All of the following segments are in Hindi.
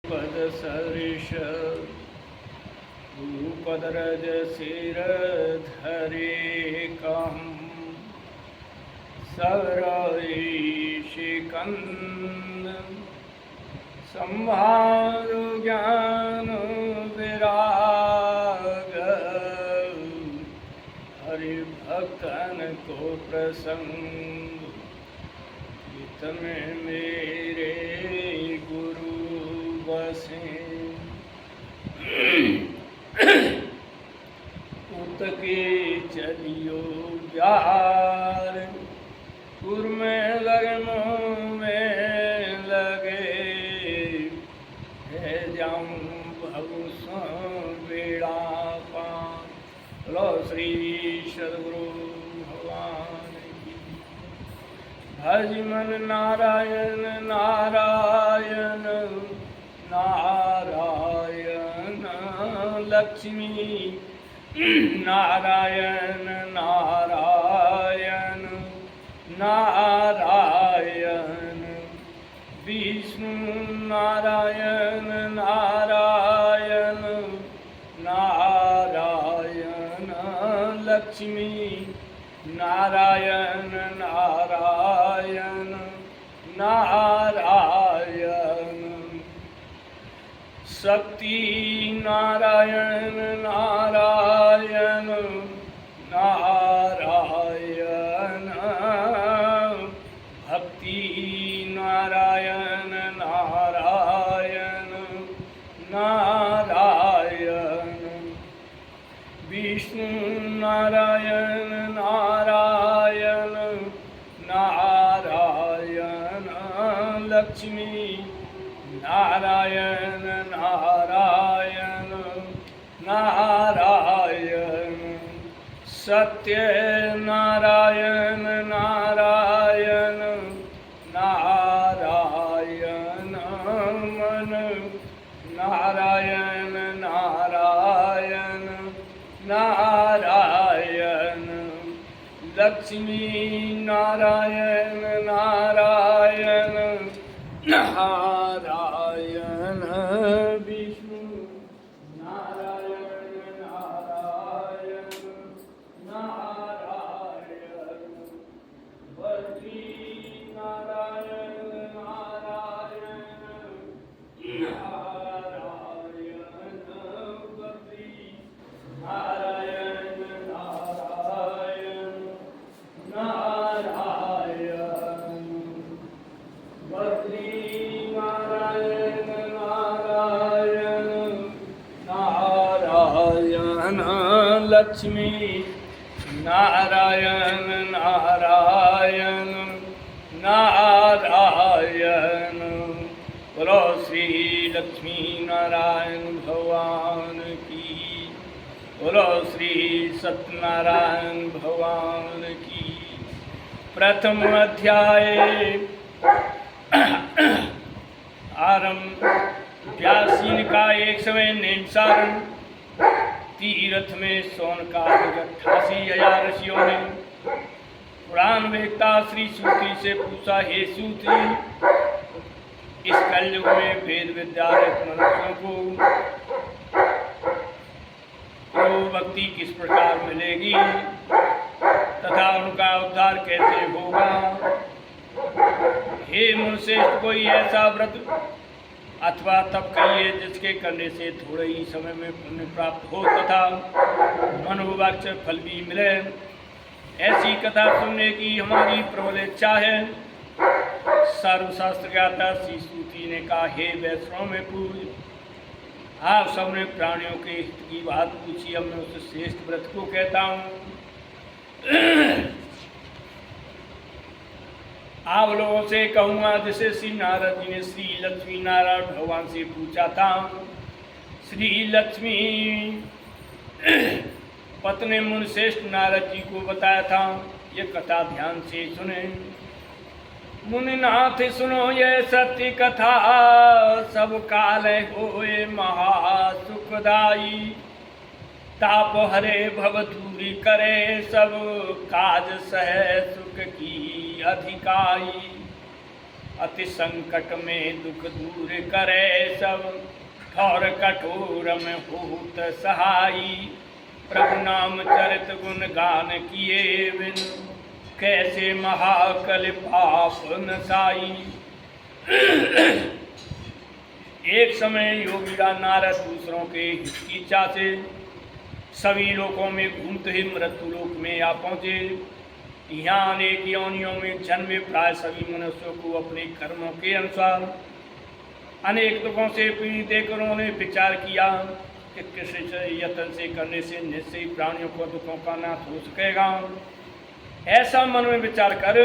पद सरिष भूपदरज सिर धरे कम सरईशिकंद संभारो ज्ञान विराग हरिभक्तन को प्रसंग हित में मेरे गुरु बसे उत के चलियो यार पुर में लगनों में लगे है जाऊं भगुसों बेड़ा पान। लो श्री सद्गुरु भगवान की। भज मन नारायण नारायण नारायण लक्ष्मी नारायण नारायण नारायण विष्णु नारायण नारायण नारायण लक्ष्मी नारायण नारायण नारायण शक्ति नारायण नारायण नारायण भक्ति नारायण नारायण नारायण विष्णु नारायण नारायण नारायण लक्ष्मी नारायण नारायण नारायण सत्य नारायण नारायण नारायण मन नारायण नारायण नारायण लक्ष्मी नारायण नारायण नारायण विष्णु नारायण नारायण नारायण बद्री नारायण नारायण नारायण बद्री नारायण नारायण नारायण बद्री नारायण नारायण नारायण लक्ष्मी नारायण नारायण नारायण बोलो श्री लक्ष्मी नारायण भगवान की। बोलो श्री सत्यनारायण भगवान की। प्रथम अध्याय आरंभ। व्यासीन का एक समय निमसारण तीर्थ में सोनकाल 88,000 ऋषियों ने पुराण वेदता श्री सूति से पूछा, हे सूति, इस कलयुग में वेद विद्यारत मनुष्यों को भक्ति किस प्रकार मिलेगी तथा उनका उद्धार कैसे होगा। हे मुनिश्रेष्ठ, कोई ऐसा व्रत अथवा तप कहिए जिसके करने से थोड़े ही समय में पुण्य प्राप्त हो तथा मनोवांछ फल भी मिले। ऐसी कथा सुनने की हमारी प्रबल इच्छा है। सर्वशास्त्र ज्ञाता श्री सूति ने कहा, हे वैष्णव में पूज, आप सबने प्राणियों के हित की बात पूछी, अब मैं उस श्रेष्ठ व्रत को कहता हूँ। आप लोगों से कहूँगा जिसे श्री नारद जी ने श्री लक्ष्मी नारायण भगवान से पूछा था। श्री लक्ष्मी पत्नी मुनिश्रेष्ठ नारद जी को बताया था। ये कथा ध्यान से सुने। मुनिनाथ सुनो ये सत्य कथा, सब काल होए महासुखदाई। ताप हरे भव दूरी करे, सब काज सह सुख की अधिकाई। अति संकट में दुख दूर करे सब, ठौर कठोर में होत सहाई। प्रभु नाम चरित गुण गान किए बिन, कैसे महाकल पाप नसाई। एक समय योगीरा नारद दूसरों के हित की इच्छा से सभी लोकों में घूमते ही मृत्यु लोक में आ पहुँचे। यहाँ अनेक योनियों में जन्मे प्राय सभी मनुष्यों को अपने कर्मों के अनुसार अनेक दुखों से पीड़ित देखकर उन्होंने विचार किया कि किसी यत्न से करने से निश्चय प्राणियों को दुखों का नाश हो सकेगा। ऐसा मन में विचार कर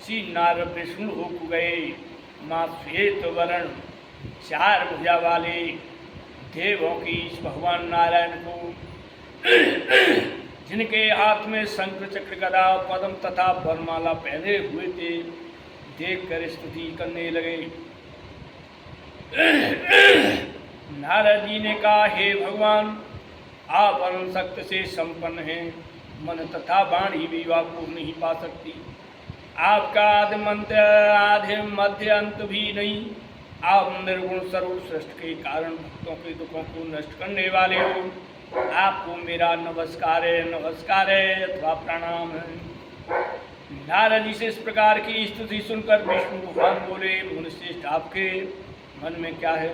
श्री नारद विष्णु हो गए। माँ श्वेत वर्ण चार भुजा वाले देवों की इस भगवान नारायण को, जिनके हाथ में शंख चक्र गदा पद्म तथा वरमाला पहने हुए थे, देखकर स्तुति करने लगे। नारद जी ने कहा, हे भगवान, आप परम शक्ति से संपन्न हैं, मन तथा वाणी भी आपको नहीं पा सकती। आपका आदि मध्य अंत भी नहीं। आप निर्गुण सर्व सृष्टि के कारण भक्तों के दुखों को नष्ट करने वाले हो। आपको मेरा नमस्कार है अथवा प्रणाम है। नारद जी से इस प्रकार की स्तुति सुनकर विष्णु भगवान बोले, मुनिश्रेष्ठ, आपके मन में क्या है?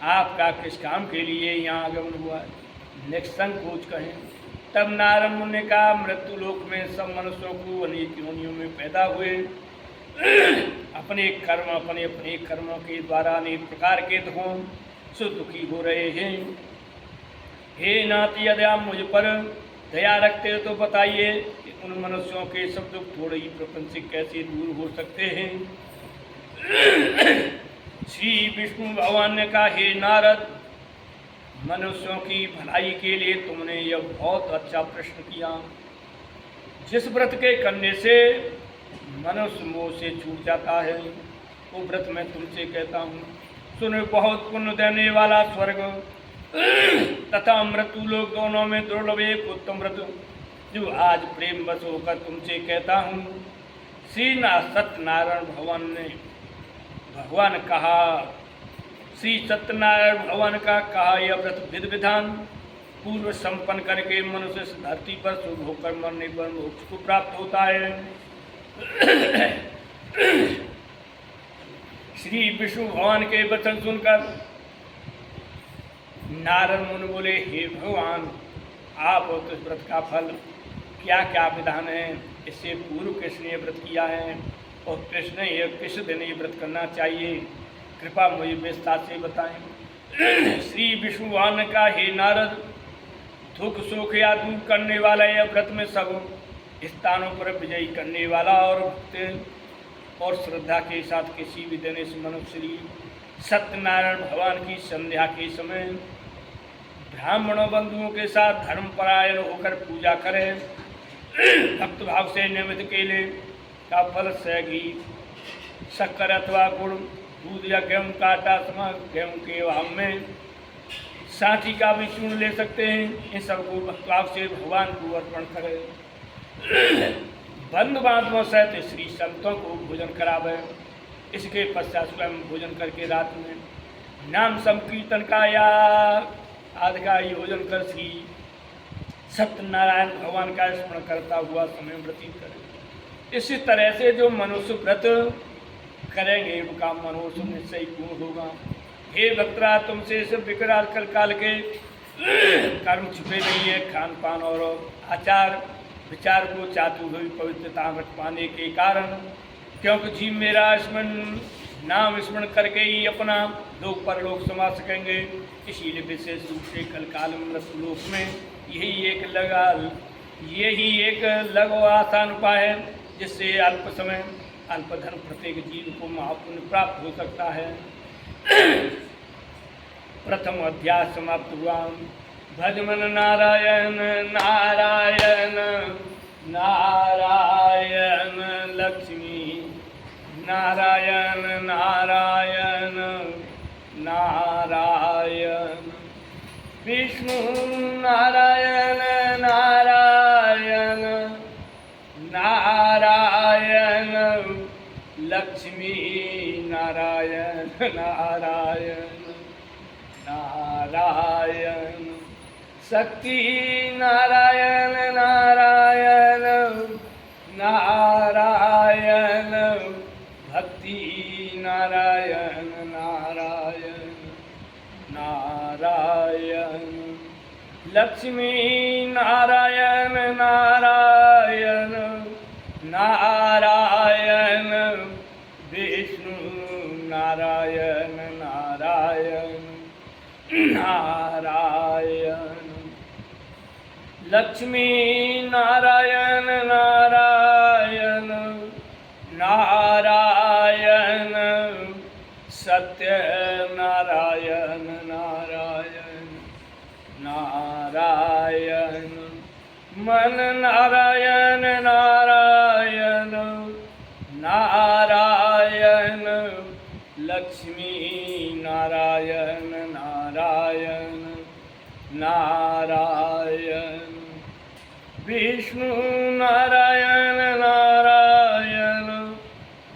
आपका किस काम के लिए यहाँ आगमन हुआ है? निसंकोच कहें। तब नारद मुनि ने कहा, मृत्यु लोक में सब मनुष्यों को अनेक योनियों में पैदा हुए अपने कर्मों के द्वारा अनेक प्रकार के दुखों से दुखी हो रहे हैं। हे नाथ, यदि आप मुझ पर दया रखते हो तो बताइए कि उन मनुष्यों के सब दुख थोड़े ही प्रपंच से कैसे दूर हो सकते हैं। श्री विष्णु भगवान ने कहा, हे नारद, मनुष्यों की भलाई के लिए तुमने यह बहुत अच्छा प्रश्न किया। जिस व्रत के करने से मनुष्य मोह से छूट जाता है, वो व्रत मैं तुमसे कहता हूँ। सुनो, बहुत पुण्य देने वाला स्वर्ग तथा मृत्यु लोक दोनों में दुर्लभ एक उत्तम व्रत, जो आज प्रेम बस होकर तुमसे कहता हूँ। श्री सत्यनारायण भगवान का कहा यह व्रत विधि विधान पूर्व संपन्न करके मनुष्य इस धरती पर शुभ होकर मरने पर मोक्ष को प्राप्त होता है। श्री विष्णु भगवान के वचन सुनकर नारद मुनि बोले, हे भगवान, आप और इस व्रत का फल क्या क्या विधान है? इससे पूर्व किसने व्रत किया है और कृष्ण यह किस दिन ये व्रत करना चाहिए? कृपा मुझे विस्तार से बताएं। श्री विष्णु भगवान का, हे नारद, दुख सुख या दूर करने वाला यह व्रत में सब स्थानों पर विजयी करने वाला और भक्त और श्रद्धा के साथ किसी भी दिन इस मनुष्य श्री सत्यनारायण भगवान की संध्या के समय ब्राह्मणों बंधुओं के साथ धर्मपरायण होकर पूजा करें। भक्त भाव से निमित्त केले का फल से घी, शक्कर अथवा गुड़, दूध या गेहूँ का आटा, गेहूँ के भाव में सांची का भी चूर्ण ले सकते हैं। इन सबको भक्तभाव से भगवान को अर्पण करें। बंधु बांधवों सहित श्री संतों को भोजन करावे। इसके पश्चात स्वयं भोजन करके रात में नाम संकीर्तन का या आदि का आयोजन कर श्री सत्यनारायण भगवान का स्मरण करता हुआ समय व्यतीत करें। इसी तरह से जो मनुष्य व्रत करेंगे उनका मनोरथ निश्चय पूर्ण होगा। हे भक्तरा, तुमसे इस विकराल काल के कर्म छुपे नहीं है। खान पान और आचार विचार को चाहते हुए पवित्रता रख पाने के कारण, क्योंकि जीव मेरा नाम स्मरण करके ही अपना लोक परलोक समा सकेंगे। इसीलिए विशेष रूप से कल काल मृत्यु लोक में यही एक लघु आसान उपाय है, जिससे अल्प समय अल्प धन प्रत्येक जीव को महापुण्य प्राप्त हो सकता है। प्रथम अध्याय समाप्त हुआ। भजमन नारायण नारायण नारायण लक्ष्मी नारायण नारायण नारायण विष्णु नारायण नारायण नारायण लक्ष्मी नारायण नारायण नारायण। शक्ति नारायण नारायण नारायण। भक्ति नारायण नारायण नारायण। लक्ष्मी नारायण नारायण नारायण। विष्णु नारायण नारायण नारायण। लक्ष्मी नारायण नारायण नारायण। सत्य नारायण नारायण नारायण। मन नारायण नारायण नारायण। लक्ष्मी नारायण नारायण नारायण। विष्णु नारायण नारायण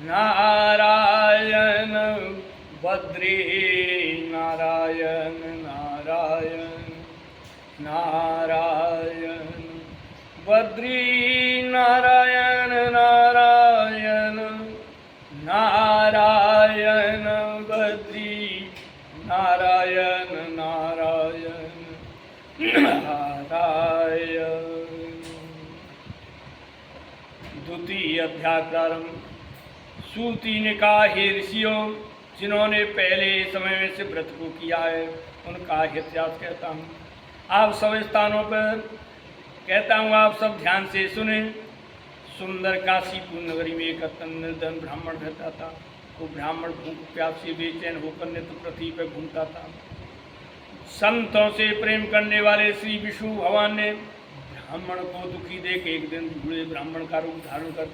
नारायण। बद्री नारायण नारायण नारायण। बद्री नारायण नारायण नारायण। बद्री नारायण नारायण नारायण। द्वितीय अध्याय प्रारंभ। सूती ने कहा, हे ऋषियों, जिन्होंने पहले समय में से व्रत को किया है उनका इतिहास कहता हूँ। आप सब स्थानों पर कहता हूँ, आप सब ध्यान से सुने। सुंदर काशीपुर नगरी में एक अत्यंत निर्धन ब्राह्मण रहता था। वो ब्राह्मण भूख प्यास से बेचैन होकर नित्य पृथ्वी पर घूमता था। संतों से प्रेम करने वाले श्री विष्णु भगवान ने ब्राह्मण को दुखी देख एक दिन बूढ़े ब्राह्मण का रूप धारण कर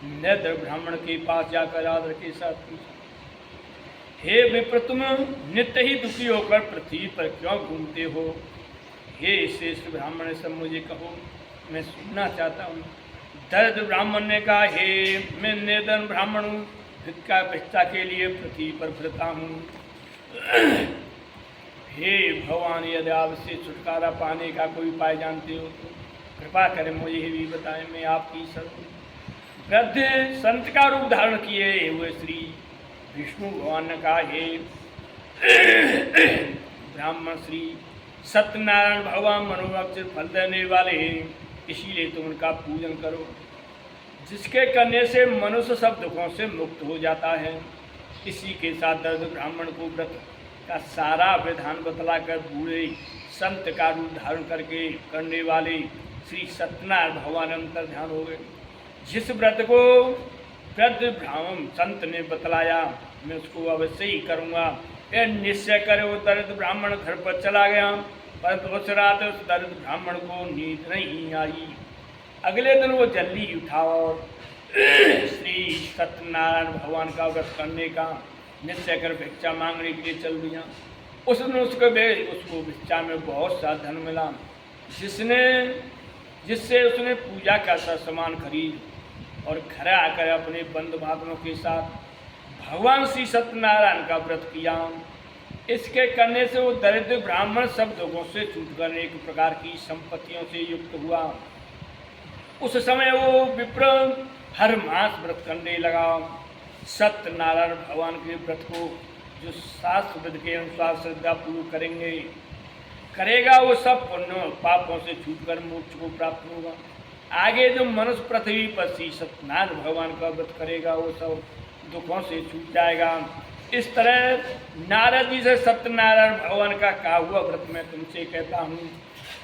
निर्धन ब्राह्मण के पास जाकर आदर के साथ पूछा, हे विप्र, तुम नित्य ही दुखी होकर पृथ्वी पर क्यों घूमते हो? हे श्रेष्ठ ब्राह्मण, सब मुझे कहो, मैं सुनना चाहता हूँ। दरिद्र ब्राह्मण ने कहा, हे मैं निर्धन ब्राह्मण हूँ, भिक्षा के लिए पृथ्वी पर फिरता हूँ। हे भगवान, यदि आपसे छुटकारा पाने का कोई उपाय जानते हो तो कृपा करें मुझे भी बताएं, मैं आपकी शरण। वृद्ध संत का रूप धारण किए हुए श्री विष्णु भगवान ने कहा, हे ब्राह्मण, श्री सत्यनारायण भगवान मनोवांछित फल देने वाले हैं, इसीलिए तुम उनका पूजन करो, जिसके करने से मनुष्य सब दुखों से मुक्त हो जाता है। इसी के साथ दरिद्र ब्राह्मण को व्रत का सारा विधान बतलाकर बूढ़े संत का रूप धारण करके करने वाले श्री सत्यनारायण भगवान अंतर ध्यान हो गए। जिस व्रत को वृद्ध ब्राह्मण संत ने बतलाया, मैं उसको अवश्य ही करूँगा, यह निश्चय करे। वो दरिद्र ब्राह्मण घर पर चला गया, परंतु उस रात उस दरिद्र ब्राह्मण को नींद नहीं आई। अगले दिन वो जल्दी उठा और श्री सत्यनारायण भगवान का व्रत करने का निश्चय कर भिक्षा मांगने के लिए चल दिया। उस दिन उसको भिक्षा में बहुत सा धन मिला, जिससे उसने पूजा का सा सामान खरीद और घर आकर अपने बंधु बांधवों के साथ भगवान श्री सत्यनारायण का व्रत किया। इसके करने से वो दरिद्र ब्राह्मण सब दुखों से छूटकर एक प्रकार की संपत्तियों से युक्त हुआ। उस समय वो विप्र हर मास व्रत करने लगा। सत्यनारायण भगवान के व्रत को जो शास्त्र विध के अनुसार श्रद्धापूर्वक करेगा, वो सब पुण्य पापों से छूटकर मोक्ष को प्राप्त होगा। आगे जो मनुष्य पृथ्वी पर श्री सत्यनारायण भगवान का व्रत करेगा, वो सब दुखों से छूट जाएगा। इस तरह नारद जी से सत्यनारायण भगवान का कहा हुआ व्रत मैं तुमसे कहता हूँ।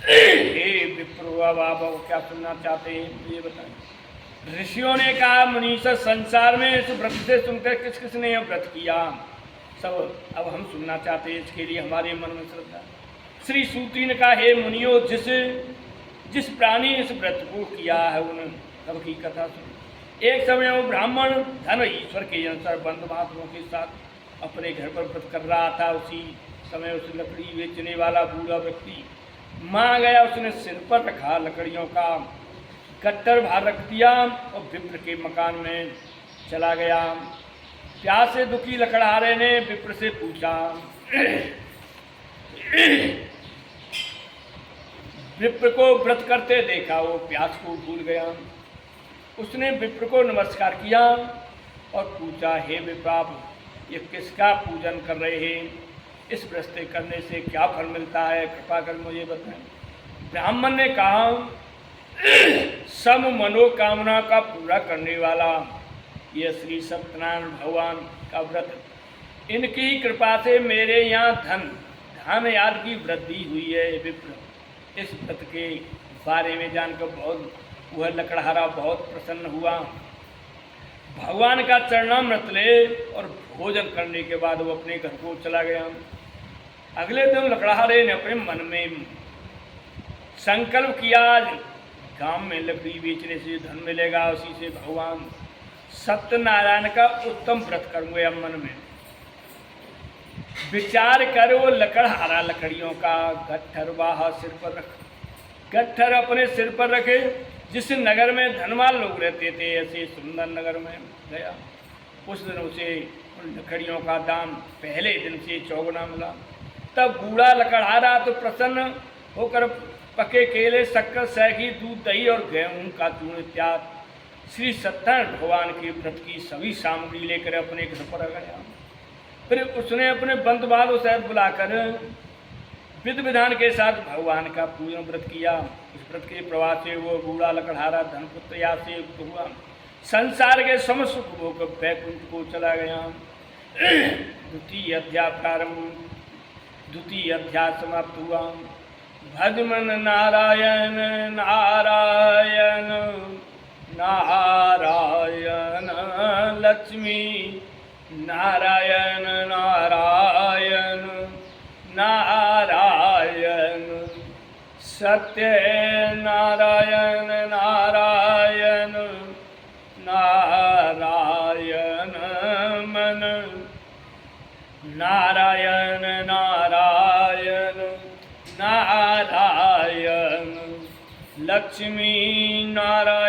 हे विप्रो, अब आप क्या सुनना चाहते हैं ये बताएं। ऋषियों ने कहा, मनीषा, संसार में इस व्रत से सुनकर किस किस ने यह व्रत किया, सब अब हम सुनना चाहते हैं, इसके लिए हमारे मन में श्रद्धा। श्री सूती ने कहा, हे मुनियो, जिस प्राणी इस व्रत को किया है उन सबकी कथा सुन। एक समय वो ब्राह्मण धन ईश्वर के अनुसार बंधु बांधवों के साथ अपने घर पर व्रत कर रहा था। उसी समय उस लकड़ी बेचने वाला बूढ़ा व्यक्ति माँ गया, उसने सिर पर रखा लकड़ियों का गट्टर भार रख दिया और विप्र के मकान में चला गया। प्यासे दुखी लकड़हारे ने विप्र से पूछा। विप्र को व्रत करते देखा, वो प्यास को भूल गया। उसने विप्र को नमस्कार किया और पूछा, हे विप्राप, ये किसका पूजन कर रहे हैं? इस व्रत करने से क्या फल मिलता है? कृपा कर मुझे बताएं। ब्राह्मण ने कहा, सब मनोकामना का पूरा करने वाला यह श्री सत्यनारायण भगवान का व्रत, इनकी कृपा से मेरे यहाँ धन आदि की वृद्धि हुई है। विप्र, इस व्रत के बारे में जानकर बहुत वह लकड़हारा बहुत प्रसन्न हुआ। भगवान का चरणामृत ले और भोजन करने के बाद वो अपने घर को चला गया। अगले दिन लकड़हारे ने अपने मन में संकल्प किया, गांव में लकड़ी बेचने से धन मिलेगा, उसी से भगवान सत्यनारायण का उत्तम व्रत करूंगा। मन में विचार कर वो लकड़हारा लकड़ियों का गट्ठर बाहा सिर पर रख, गट्ठर अपने सिर पर रखे। जिस नगर में धनवान लोग रहते थे, ऐसे सुंदर नगर में गया। उस दिन उसे उन लकड़ियों का दाम पहले दिन से चौगुना मिला। तब बूढ़ा लकड़हारा तो प्रसन्न होकर पके केले, शक्कर, सैगी, दूध, दही और गेहूं का चूर्ण इत्यादि श्री सत्यनारायण भगवान के व्रत की सभी सामग्री लेकर अपने घर पर आ गया। फिर उसने अपने बंधु बांधव सहित बुलाकर विधि विधान के साथ भगवान का पूजन व्रत किया। इस व्रत के प्रभाव से वो बूढ़ा लकड़हारा धनपुत्र या से युक्त हुआ, संसार के समस्त सुख भोग वैकुंठ को चला गया। द्वितीय अध्याय प्रारंभ, द्वितीय अध्याय समाप्त हुआ। भजमन नारायण नारायण नारायण, लक्ष्मी नारायण नारायण नारायण, सत्य नारायण नारायण नारायण, मन नारायण नारायण नारायण, लक्ष्मी नारायण